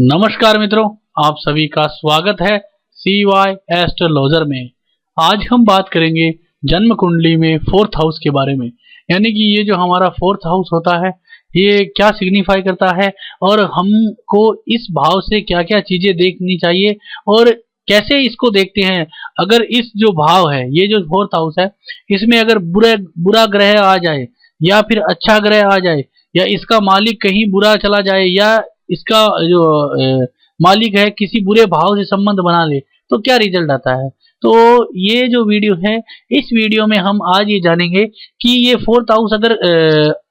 नमस्कार मित्रों, आप सभी का स्वागत है CY एस्ट्रोलॉजर में। आज हम बात करेंगे जन्म कुंडली में फोर्थ हाउस के बारे में। यानी कि ये जो हमारा फोर्थ हाउस होता है ये क्या सिग्निफाई करता है और हमको इस भाव से क्या क्या चीजें देखनी चाहिए और कैसे इसको देखते हैं। अगर इस जो भाव है, ये जो फोर्थ हाउस है, इसमें अगर बुरा ग्रह आ जाए या फिर अच्छा ग्रह आ जाए या इसका मालिक कहीं बुरा चला जाए या इसका जो मालिक है किसी बुरे भाव से संबंध बना ले तो क्या रिजल्ट आता है। तो ये जो वीडियो है, इस वीडियो में हम आज ये जानेंगे कि ये फोर्थ हाउस अगर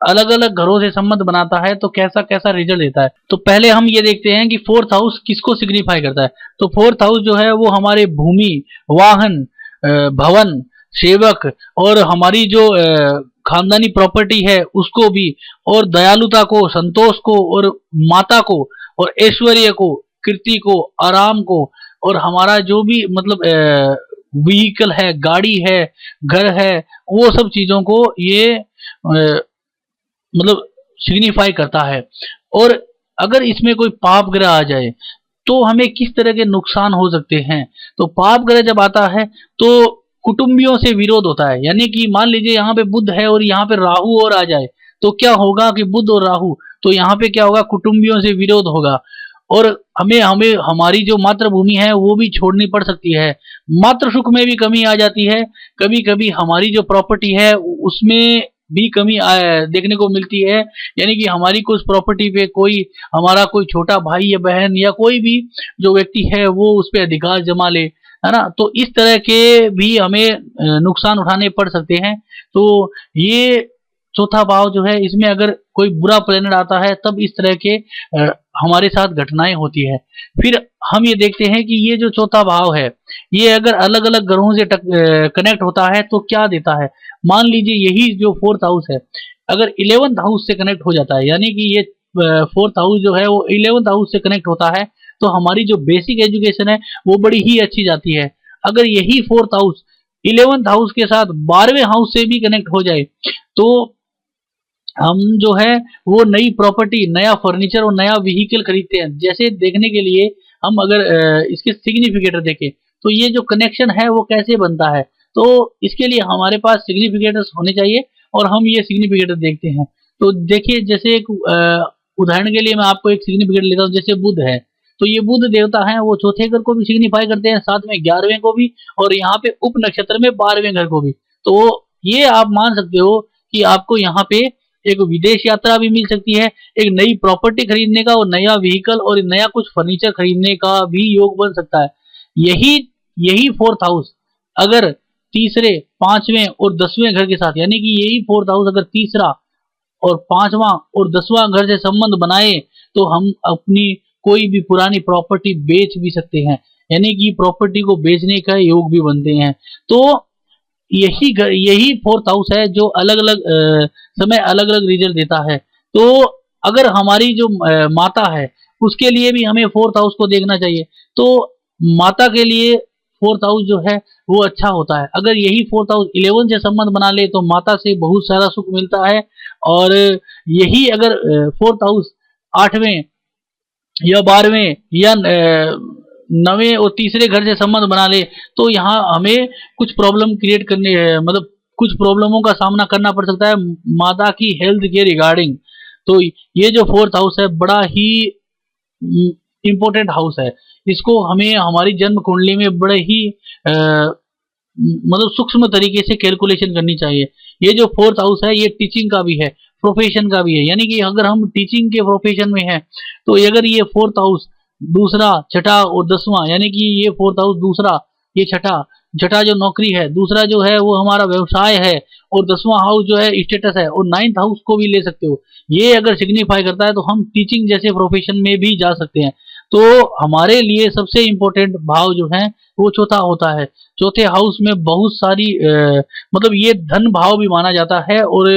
अलग अलग घरों से संबंध बनाता है तो कैसा कैसा रिजल्ट देता है। तो पहले हम ये देखते हैं कि फोर्थ हाउस किसको सिग्निफाई करता है। तो फोर्थ हाउस जो है वो हमारे भूमि, वाहन, भवन, सेवक और हमारी जो खानदानी प्रॉपर्टी है उसको भी, और दयालुता को, संतोष को, और माता को, और ऐश्वर्य को, कीर्ति को, आराम को, और हमारा जो भी मतलब व्हीकल है, गाड़ी है, घर है, वो सब चीजों को ये मतलब सिग्निफाई करता है। और अगर इसमें कोई पाप ग्रह आ जाए तो हमें किस तरह के नुकसान हो सकते हैं। तो पाप ग्रह जब आता है तो कुटुंबियों से विरोध होता है। यानी कि मान लीजिए यहाँ पे बुध है और यहाँ पे राहु और आ जाए तो क्या होगा कि बुध और राहु, तो यहाँ पे क्या होगा, कुटुंबियों से विरोध होगा और हमें हमें हमारी जो मातृभूमि है वो भी छोड़नी पड़ सकती है। मातृ सुख में भी कमी आ जाती है। कभी कभी हमारी जो प्रॉपर्टी है उसमें भी कमी देखने को मिलती है। यानी कि हमारी कुछ प्रॉपर्टी पे कोई, हमारा कोई छोटा भाई या बहन या कोई भी जो व्यक्ति है वो उस पर अधिकार जमा ले, है ना। तो इस तरह के भी हमें नुकसान उठाने पड़ सकते हैं। तो ये चौथा भाव जो है, इसमें अगर कोई बुरा प्लेनेट आता है तब इस तरह के हमारे साथ घटनाएं होती है। फिर हम ये देखते हैं कि ये जो चौथा भाव है ये अगर अलग अलग ग्रहों से कनेक्ट होता है तो क्या देता है। मान लीजिए यही जो फोर्थ हाउस है अगर 11th हाउस से कनेक्ट हो जाता है, यानी कि ये फोर्थ हाउस जो है वो 11th हाउस से कनेक्ट होता है तो हमारी जो बेसिक एजुकेशन है वो बड़ी ही अच्छी जाती है। अगर यही फोर्थ हाउस 11th हाउस के साथ 12वें हाउस से भी कनेक्ट हो जाए तो हम जो है वो नई प्रॉपर्टी, नया फर्नीचर और नया व्हीकल खरीदते हैं। जैसे देखने के लिए हम अगर इसके सिग्निफिकेटर देखें तो ये जो कनेक्शन है वो कैसे बनता है, तो इसके लिए हमारे पास सिग्निफिकेटर्स होने चाहिए और हम ये सिग्निफिकेटर देखते हैं। तो देखिए, जैसे एक उदाहरण के लिए मैं आपको एक सिग्निफिकेटर लेता हूँ। जैसे बुध है तो ये बुध देवता है, वो चौथे घर को भी सिग्निफाई करते हैं, साथ में 11वें को भी, और यहाँ पे उप नक्षत्र में 12वें घर को भी। तो ये आप मान सकते हो कि आपको यहाँ पे एक विदेश यात्रा भी मिल सकती है, एक नई प्रॉपर्टी खरीदने का और नया व्हीकल और नया कुछ फर्नीचर खरीदने का भी योग बन सकता है। यही यही फोर्थ हाउस अगर तीसरे, पांचवें और 10वें घर के साथ, यानी कि यही फोर्थ हाउस अगर तीसरा और पांचवा और 10वां घर से संबंध बनाए तो हम अपनी कोई भी पुरानी प्रॉपर्टी बेच भी सकते हैं। यानी कि प्रॉपर्टी को बेचने का योग भी बनते हैं। तो यही फोर्थ हाउस है जो अलग अलग समय अलग अलग रिजल्ट देता है। तो अगर हमारी जो माता है उसके लिए भी हमें फोर्थ हाउस को देखना चाहिए। तो माता के लिए फोर्थ हाउस जो है वो अच्छा होता है। अगर यही फोर्थ हाउस 11 से संबंध बना ले तो माता से बहुत सारा सुख मिलता है। और यही अगर फोर्थ हाउस 8वें या 12वें या 9वें और तीसरे घर से संबंध बना ले तो यहाँ हमें कुछ प्रॉब्लम क्रिएट करने, मतलब कुछ प्रॉब्लमों का सामना करना पड़ सकता है माता की हेल्थ के रिगार्डिंग। तो ये जो फोर्थ हाउस है बड़ा ही इम्पोर्टेंट हाउस है। इसको हमें हमारी जन्म कुंडली में बड़े ही मतलब सूक्ष्म तरीके से कैलकुलेशन करनी चाहिए। ये जो फोर्थ हाउस है ये टीचिंग का भी है, प्रोफेशन का भी है। यानी कि अगर हम टीचिंग के प्रोफेशन में हैं तो अगर ये फोर्थ हाउस दूसरा, छठा और 10वां, यानी कि ये फोर्थ हाउस दूसरा, ये छठा जो नौकरी है, दूसरा जो है वो हमारा व्यवसाय है, और 10वां हाउस जो है स्टेटस है, और 9th हाउस को भी ले सकते हो। ये अगर सिग्निफाई करता है तो हम टीचिंग जैसे प्रोफेशन में भी जा सकते हैं। तो हमारे लिए सबसे इम्पोर्टेंट भाव जो है वो चौथा होता है। चौथे हाउस में बहुत सारी मतलब ये धन भाव भी माना जाता है और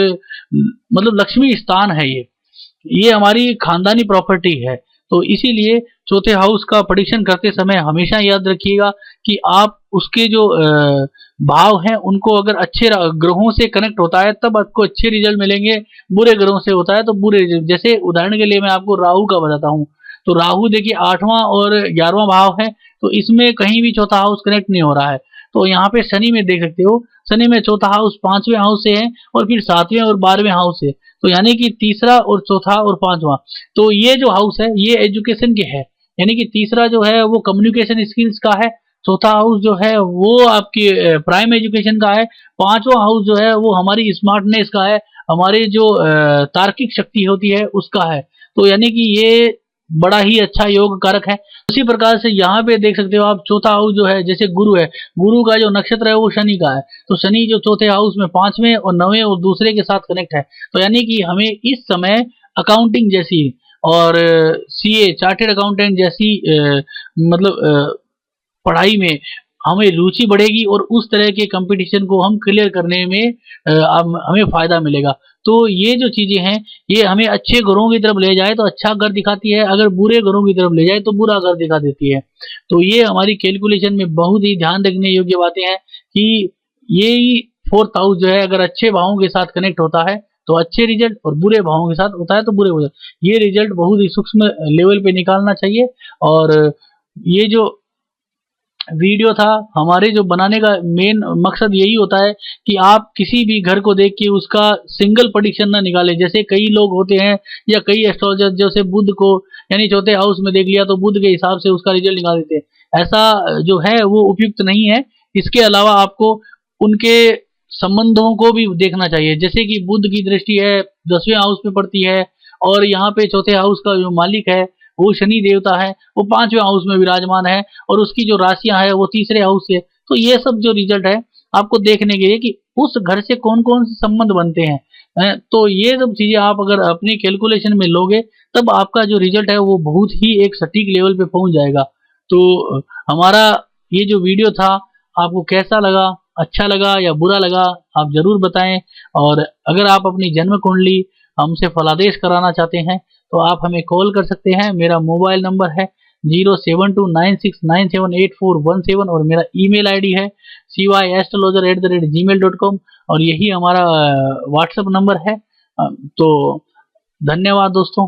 मतलब लक्ष्मी स्थान है। ये हमारी खानदानी प्रॉपर्टी है। तो इसीलिए चौथे हाउस का प्रेडिक्शन करते समय हमेशा याद रखिएगा कि आप उसके जो भाव हैं उनको अगर अच्छे ग्रहों से कनेक्ट होता है तब आपको अच्छे रिजल्ट मिलेंगे, बुरे ग्रहों से होता है तो बुरे रिजल्ट। जैसे उदाहरण के लिए मैं आपको राहु का बताता हूँ। तो राहु देखिए 8वां और 11वां भाव है, तो इसमें कहीं भी चौथा हाउस कनेक्ट नहीं हो रहा है। तो यहाँ पे शनि में देख सकते हो, शनि में चौथा हाउस 5वें हाउस से है और फिर 7वें और 12वें हाउस से, तो यानी कि तीसरा और चौथा और 5वां, तो ये जो हाउस है ये एजुकेशन के है, यानी कि तीसरा जो है वो कम्युनिकेशन स्किल्स का है, चौथा हाउस जो है वो आपकी प्राइम एजुकेशन का है, 5वां हाउस जो है वो हमारी स्मार्टनेस का है, हमारी जो तार्किक शक्ति होती है उसका है। तो यानी कि ये बड़ा ही अच्छा योग कारक है। उसी प्रकार से यहाँ पे देख सकते हो आप, चौथा हाउस जो है जैसे गुरु है, गुरु का जो नक्षत्र है वो शनि का है, तो शनि जो चौथे हाउस में 5वें और 9वें और दूसरे के साथ कनेक्ट है, तो यानी कि हमें इस समय अकाउंटिंग जैसी और सीए चार्टेड अकाउंटेंट जैसी मतलब पढ़ाई में हमें रुचि बढ़ेगी और उस तरह के कंपटीशन को हम क्लियर करने में हमें फायदा मिलेगा। तो ये जो चीजें हैं ये हमें अच्छे घरों की तरफ ले जाए तो अच्छा घर दिखाती है, अगर बुरे घरों की तरफ ले जाए तो बुरा घर दिखा देती है। तो ये हमारी कैलकुलेशन में बहुत ही ध्यान रखने योग्य बातें हैं कि ये 4th हाउस जो है अगर अच्छे भावों के साथ कनेक्ट होता है तो अच्छे रिजल्ट, और बुरे भावों के साथ होता है तो बुरे रिजल्ट। ये रिजल्ट बहुत ही सूक्ष्म लेवल पे निकालना चाहिए। और ये जो वीडियो था हमारे जो बनाने का मेन मकसद यही होता है कि आप किसी भी घर को देख के उसका सिंगल प्रेडिक्शन ना निकालें, जैसे कई लोग होते हैं या कई एस्ट्रोलॉजर जैसे बुध को यानी चौथे हाउस में देख लिया तो बुध के हिसाब से उसका रिजल्ट निकाल देते हैं, ऐसा जो है वो उपयुक्त नहीं है। इसके अलावा आपको उनके संबंधों को भी देखना चाहिए, जैसे कि बुध की दृष्टि है 10वें हाउस में पड़ती है और यहाँ पे चौथे हाउस का जो मालिक है वो शनि देवता है, वो 5वें हाउस में विराजमान है और उसकी जो राशियां है वो तीसरे हाउस से। तो ये सब जो रिजल्ट है आपको देखने के लिए कि उस घर से कौन कौन से संबंध बनते हैं, तो ये सब चीजें आप अगर अपनी कैलकुलेशन में लोगे तब आपका जो रिजल्ट है वो बहुत ही एक सटीक लेवल पे पहुंच जाएगा। तो हमारा ये जो वीडियो था आपको कैसा लगा, अच्छा लगा या बुरा लगा, आप जरूर बताएं। और अगर आप अपनी जन्म कुंडली हमसे फलादेश कराना चाहते हैं तो आप हमें कॉल कर सकते हैं। मेरा मोबाइल नंबर है 0729697841 और मेरा ईमेल आईडी है cyastrologer@gmail.com और यही हमारा व्हाट्सएप नंबर है। तो धन्यवाद दोस्तों।